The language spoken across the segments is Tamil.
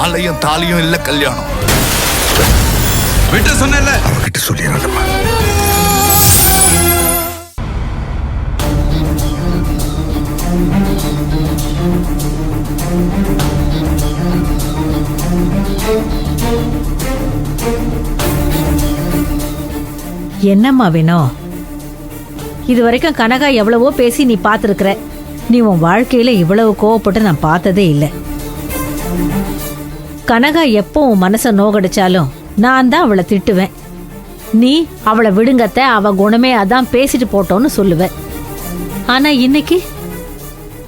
மாலையும் தாலியும் இல்ல கல்யாணம். விட்டு சொன்னல அவகிட்ட சொல்லிடுறேன்மா. என்னம்மா வேணும்? இது வரைக்கும் கனகா எவ்வளவோ பேசி நீ பார்த்துருக்குற. நீ உன் வாழ்க்கையில இவ்வளவு கோவப்பட்டு நான் பார்த்ததே இல்லை. கனகா எப்போ உன் மனசை நோகடிச்சாலும் நான் தான் அவளை திட்டுவேன். நீ அவளை விடுங்கத்த, அவ குணமே அதான், பேசிட்டு போட்டோன்னு சொல்லுவேன். ஆனா இன்னைக்கு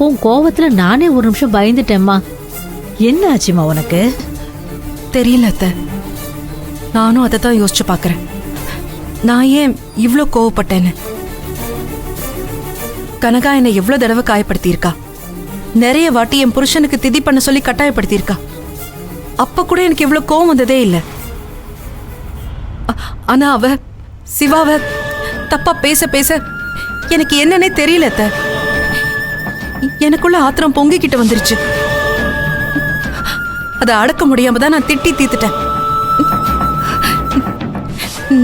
உன் கோவத்துல நானே ஒரு நிமிஷம் பயந்துட்டேம்மா. என்ன ஆச்சுமா உனக்கு? தெரியல அத்தை, நானும் அதை தான் யோசிச்சு பார்க்கறேன். நான் ஏன் இவ்ளோ கோவப்பட்டேன்னு. கனகா என்னை எவ்வளவு தடவை காயப்படுத்தியிருக்கா. நிறைய வாட்டி என் புருஷனுக்கு திதி பண்ண சொல்லி கட்டாயப்படுத்தியிருக்கா. அப்ப கூட எனக்கு இவ்வளவு கோவம் வந்ததே இல்லை. ஆனா அவ சிவாவ தப்பா பேச பேச எனக்கு என்னன்னே தெரியல அத்தை. எனக்குள்ள ஆத்திரம் பொங்கிக்கிட்டு வந்துருச்சு. அதை அடக்க முடியாம தான் நான் திட்டி தீத்துட்டேன்.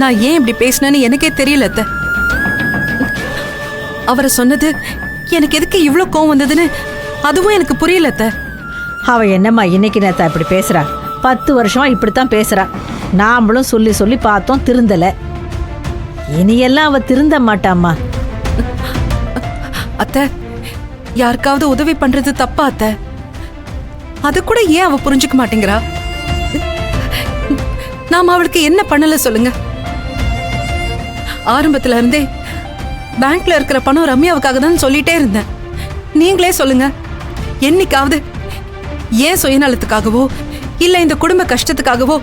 நான் ஏன் இப்படி பேசினேன்னு எனக்கே தெரியல அத்தை. அவரை சொன்னது எனக்கு எதுக்கு இவ்ளோ கோவம் வந்ததுன்னு அதுவும் எனக்கு புரியல அத்தை. அவ என்னம்மா இன்னைக்கு நேத்தா இப்படி பேசுறா? 10 வருஷமா இப்படித்தான் பேசுறா. நாமளும் சொல்லி சொல்லி பார்த்தோம், திருந்தல. இனியெல்லாம் அவ திருந்த மாட்டாம்மா. அத்தை, யாருக்காவது உதவி பண்றது தப்பா அத்தை? அது கூட ஏன் அவ புரிஞ்சுக்க மாட்டேங்கிறா? நாம அவளுக்கு என்ன பண்ணல சொல்லுங்க? ஆரம்பத்துல இருந்தே பேங்க்ல இருக்கிற பணம் ரம்யாவுக்காக தான் சொல்லிட்டே இருந்தேன். நீங்களே சொல்லுங்க, என்னைக்காவது ஏன் சுயநலத்துக்காகவோ இல்ல இந்த குடும்ப கஷ்டத்துக்காகவோ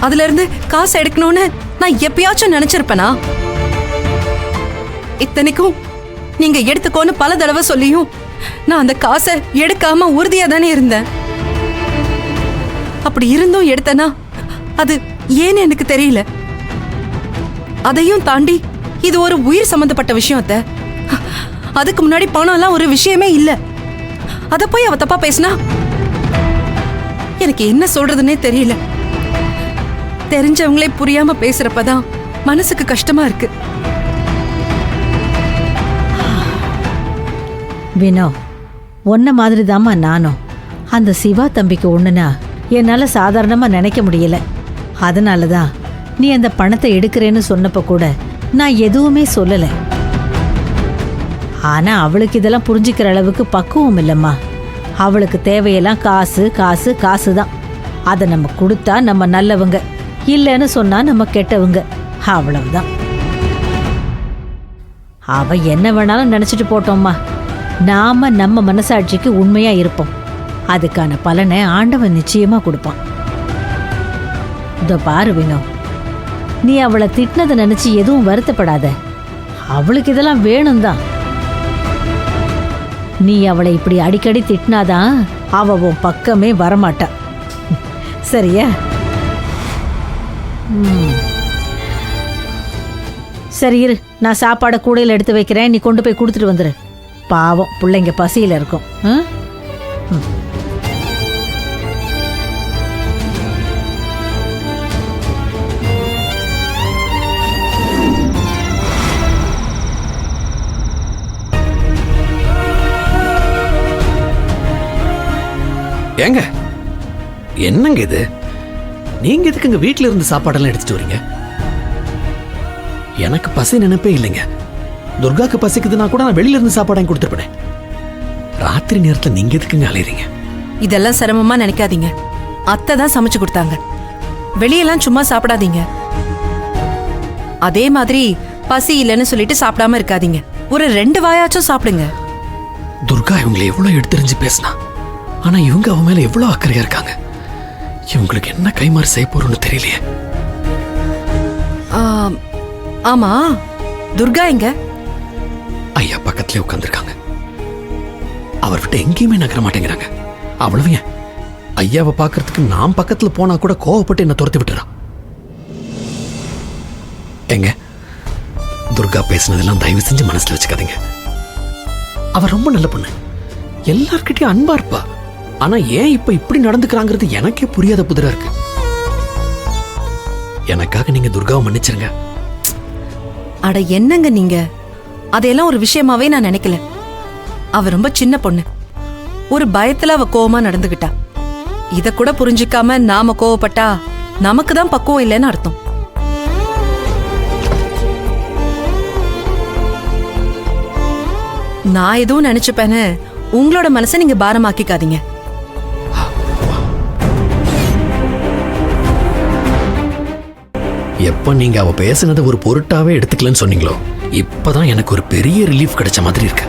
அதுல இருந்து காசு எடுக்கணும்னு நான் எப்பயாச்சும் நினைச்சிருப்பேனா? இத்தனைக்கும் நீங்க எடுத்துக்கோன்னு பல தடவை சொல்லியும் நான் அந்த காசை எடுக்காம உறுதியா தானே இருந்தேன். அப்படி இருந்தும் எடுத்தனா அது ஏன்னு எனக்கு தெரியல. அதையும் தாண்டி இது ஒரு உயிர் சம்பந்தப்பட்ட விஷயம் அத்தை. அதுக்கு முன்னாடி பணம் எல்லாம் ஒரு விஷயமே இல்ல. அத போய் அவ தப்பா பேசினா எனக்கு என்ன சொல்றதுன்னே தெரியல. தெரிஞ்சவங்களே புரியாம பேசுறப்பதான் மனசுக்கு கஷ்டமா இருக்கு. வினோ, உன்ன மாதிரி தாம்மா நானும். அந்த சிவா தம்பிக்கு ஒண்ணுனா என்னால சாதாரணமா நினைக்க முடியல. அதனாலதான் நீ அந்த பணத்தை எடுக்கிறேன்னு சொன்னப்ப கூட நான் எதுவுமே சொல்லல. ஆனா அவளுக்கு இதெல்லாம் புரிஞ்சுக்கிற அளவுக்கு பக்குவம் இல்லம்மா. அவளுக்கு தேவையெல்லாம் காசு காசு காசு தான். அதை நம்ம கொடுத்தா நம்ம நல்லவங்க, இல்லைன்னு சொன்னா நம்ம கெட்டவங்க, அவ்வளவுதான். அவ என்ன வேணாலும் நினைச்சிட்டு போட்டோம்மா. நாம நம்ம மனசாட்சிக்கு உண்மையா இருப்போம். அதுக்கான பலனை ஆண்டவன் நிச்சயமா கொடுப்பான். இதோ பாரு வினோ, நீ அவளை திட்டினதை நினைச்சு எதுவும் வருத்தப்படாத. அவளுக்கு இதெல்லாம் வேணும் தான். நீ அவளை இப்படி அடிக்கடி திட்டினாதான் அவ உன் பக்கமே வரமாட்டா. சரியா? சரி இரு, நான் சாப்பாடை கூடையில் எடுத்து வைக்கிறேன். நீ கொண்டு போய் கொடுத்துட்டு வந்துரு. பாவம் பிள்ளைங்க பசியில இருக்கும். ஏங்க, என்னங்க இது? நீங்க எதுக்கு இங்க வீட்டுல இருந்து சாப்பாடெல்லாம் எடுத்துட்டு வரீங்க? எனக்கு பசி நினைப்பே இல்லைங்க. துர்காக்கு பசிக்குதுன்னா கூட நான் வெளியில இருந்து சாப்பாடு வாங்கி கொடுத்துருப்பேன். ராத்திரி நேரத்துல நீங்க எதுக்குங்க அலையறீங்க? இதெல்லாம் சிரமமா நினைக்காதீங்க. அத்தை தான் சமைச்சு கொடுத்தாங்க. வெளியெல்லாம் சும்மா சாப்பிடாதீங்க. அதே மாதிரி பசி இல்லைன்னு சொல்லிட்டு சாப்பிடாம இருக்காதீங்க. ஒரு 2 வாயாச்சும் சாப்பிடுங்க. துர்கா இவங்களை எவ்வளவு எடுத்தறிஞ்சு பேசினா, ஆனா இவங்க அவன் மேல எவ்வளவு அக்கறையா இருக்காங்க. இவங்களுக்கு என்ன கைமாறு செய்ய போறோம்னு தெரியலையே. ஆமா, துர்கா எங்க? ஐயா பக்கத்துல உட்கார்ந்துருக்காங்க. அவர் விட்டு எங்கேயுமே நகர மாட்டேங்கிறாங்க. அவ்வளவு ஏன், ஐயாவை பாக்குறதுக்கு நான் பக்கத்துல போனா கூட கோவப்பட்டு என்ன துரத்தி விட்டுறான். எங்க துர்கா பேசினதெல்லாம் தயவு செஞ்சு மனசுல வச்சுக்காதீங்க. அவ ரொம்ப நல்ல பொண்ணு, எல்லார்கிட்டயும் அன்பா இருப்பா. ஆனா ஏன் இப்ப இப்படி நடந்துக்கிறாங்கிறது எனக்கே புரியாத புதிரா இருக்கு. எனக்காக நீங்க துர்காவை மன்னிச்சிருங்க. அட என்னங்க நீங்க, அதையெல்லாம் ஒரு விஷயமாவே நான் நினைக்கல. அவ ரொம்ப சின்ன பொண்ணு, ஒரு பயத்துல அவ கோவமா நடந்துகிட்டா. இத கூட புரிஞ்சுக்காம நாம கோவப்பட்டா நமக்கு தான் பக்குவம் இல்லைன்னு அர்த்தம். நான் எதுவும் நினைச்சுப்பேன்னு உங்களோட மனசை நீங்க பாரமாக்கிக்காதீங்க. எப்ப நீங்க அவ பேசுனது ஒரு பொருட்டாவே எடுத்துக்கலன்னு சொன்னீங்களோ, இப்பதான் எனக்கு ஒரு பெரிய ரிலீஃப் கிடைச்ச மாதிரி இருக்கு.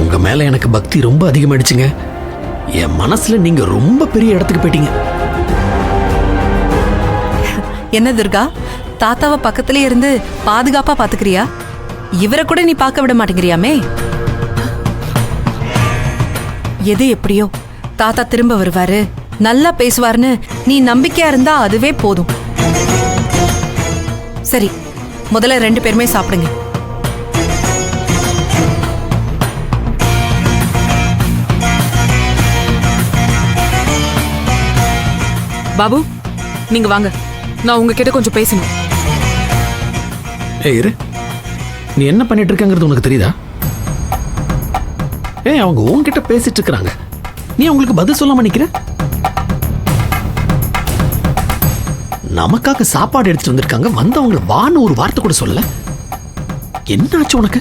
உங்க மேல எனக்கு பக்தி ரொம்ப அதிகமாயிடுச்சுங்க. என் மனசுல நீங்க ரொம்ப பெரிய இடத்துக்கு போயிட்டீங்க. என்ன துர்கா, தாத்தாவை பக்கத்திலே இருந்து பாதுகாப்பா பாத்துக்கிறியா? இவரை கூட நீ பார்க்க விட மாட்டேங்கிறியாமே. எது எப்படியோ தாத்தா திரும்ப வருவாரு, நல்லா பேசுவாருன்னு நீ நம்பிக்கையா இருந்தா அதுவே போதும். சரி, முதல்ல 2 பேருமே சாப்பிடுங்க. பாபு, நீங்க வாங்க, நான் உங்ககிட்ட கொஞ்சம் பேசணும். இரு, நீ என்ன பண்ணிட்டு இருக்கங்கிறது உனக்கு தெரியுதா? அவங்க உன்கிட்ட பேசிட்டு இருக்காங்க, நீ அவங்களுக்கு பதில் சொல்லாம நிக்கிற? நமக்காக சாப்பாடு எடுத்துட்டு வந்திருக்காங்க, வந்தவங்களை வான்னு ஒரு வார்த்தை கூட சொல்ல. என்ன ஆச்சு உனக்கு?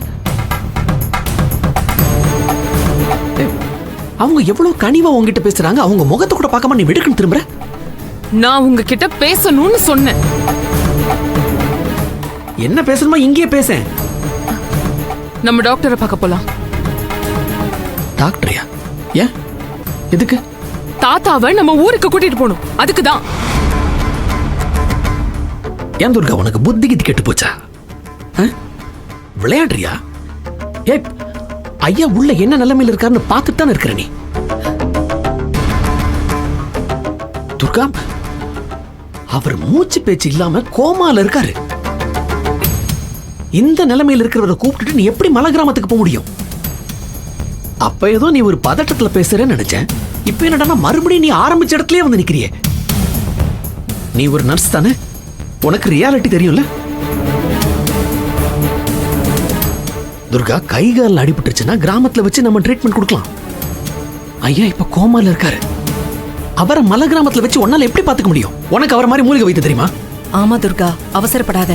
அவங்க எவ்வளவு கனிவா உங்ககிட்ட பேசுறாங்க, அவங்க முகத்தை கூட பார்க்காம நீ வெடுக்குன்னு திரும்புற. நான் உங்ககிட்ட பேசணும்னு சொன்னேன். என்ன பேசணுமா இங்கேயே பேசேன். நம்ம டாக்டரை பார்க்க போலாம். டாக்டரையா? ஏன், எதுக்கு? தாத்தாவை நம்ம ஊருக்கு கூட்டிட்டு போகணும், அதுக்குதான். ஏன் துர்கா, உனக்கு புத்தி கித்தி கெட்டு போச்சா? விளையாடுறியா? ஐயா உள்ள என்ன நிலைமையில் இருக்காருன்னு பார்த்துட்டு தான் இருக்கிற நீ. துர்கா, அவர் மூச்சு பேச்சு இல்லாம கோமால இருக்காரு. இந்த நிலைமையில் இருக்கிறவரை கூப்பிட்டுட்டு நீ எப்படி மலை கிராமத்துக்கு போக முடியும்? அப்ப ஏதோ நீ ஒரு பதட்டத்துல பேசுறேன்னு நினைச்சேன். இப்ப என்னடா மறுபடியும் நீ ஆரம்பிச்ச இடத்துலயே வந்து நிக்கிறியே. நீ ஒரு நர்ஸ் தானே, உனக்கு ரியாலிட்டி தெரியும்ல? துர்கா, கைகால் அடிபட்டுருச்சுன்னா கிராமத்துல வச்சு நம்ம ட்ரீட்மெண்ட் கொடுக்கலாம். ஐயா இப்ப கோமால இருக்காரு, அவரை மலை கிராமத்துல வச்சு உன்னால எப்படி பாத்துக்க முடியும்? உனக்கு அவரை மாதிரி மூலிகை வைத்து தெரியுமா? ஆமா துர்கா, அவசரப்படாத.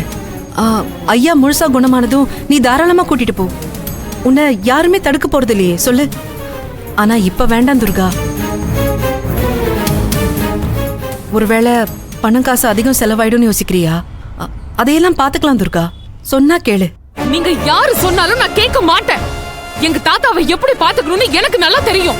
ஐயா முழுசா குணமானதும் நீ தாராளமா கூட்டிட்டு போ. உன்னை யாருமே தடுக்க போறது இல்லையே, சொல்லு. ஆனா இப்ப வேண்டாம் துர்கா. ஒருவேளை பணம் காசு அதிகம் செலவாயிடும் யோசிக்கிறியா? அதையெல்லாம் பாத்துக்கலாம் துர்கா, சொன்னா கேளு. நீங்க யாரு சொன்னாலும் நான் கேட்க மாட்டேன். எங்க தாத்தாவை எப்படி பாத்துக்கணும்னு எனக்கு நல்லா தெரியும்.